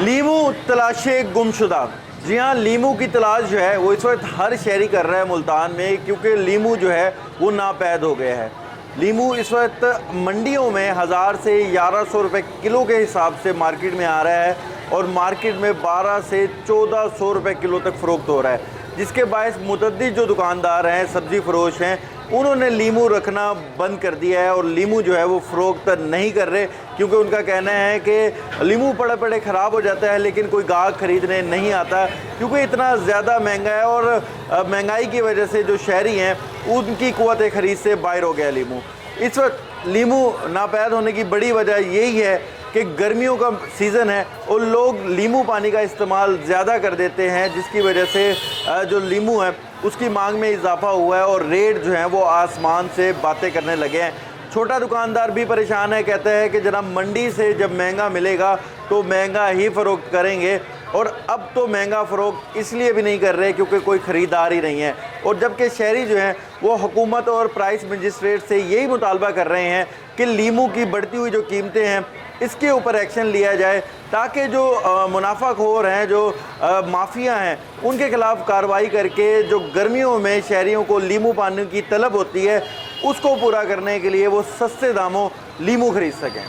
लीमू तलाशे गुमशुदा। जी हाँ, लीमू की तलाश जो है वो इस वक्त हर शहरी कर रहा है मुल्तान में, क्योंकि लीमू जो है वो नापैद हो गया है। लीमू इस वक्त मंडियों में 1000 से 1100 रुपये किलो के हिसाब से मार्केट में आ रहा है और मार्केट में 12 से 1400 रुपये किलो तक फ़रोख्त हो रहा है, जिसके बायस मुतअद्दिद जो दुकानदार हैं, सब्ज़ी फरोश हैं, उन्होंने लीमू रखना बंद कर दिया है और लीमू जो है वो फ़रोख्त नहीं कर रहे, क्योंकि उनका कहना है कि लीमू पड़े पड़े ख़राब हो जाता है लेकिन कोई गाहक ख़रीदने नहीं आता, क्योंकि इतना ज़्यादा महंगा है और महंगाई की वजह से जो शहरी हैं उनकी क़ुव्वत ख़रीद से बाहर हो गया लीमू। इस वक्त लीमू नापैद होने की बड़ी वजह यही है कि गर्मियों का सीज़न है और लोग लीमू पानी का इस्तेमाल ज़्यादा कर देते हैं, जिसकी वजह से जो लीमू है उसकी मांग में इजाफा हुआ है और रेट जो हैं वो आसमान से बातें करने लगे हैं। छोटा दुकानदार भी परेशान है, कहता है कि जनाब मंडी से जब महंगा मिलेगा तो महंगा ही फ़रोख्त करेंगे, और अब तो महंगा फ़रोख्त इसलिए भी नहीं कर रहे क्योंकि कोई ख़रीदार ही नहीं है। और जबकि शहरी जो हैं वो हुकूमत और प्राइस मजिस्ट्रेट से यही मुतालबा कर रहे हैं कि लीमू की बढ़ती हुई जो कीमतें हैं इसके ऊपर एक्शन लिया जाए, ताकि जो मुनाफाखोर हैं, जो माफिया हैं, उनके खिलाफ़ कार्रवाई करके जो गर्मियों में शहरियों को लीमू पानी की तलब होती है उसको पूरा करने के लिए वो सस्ते दामों लीमू ख़रीद सकें।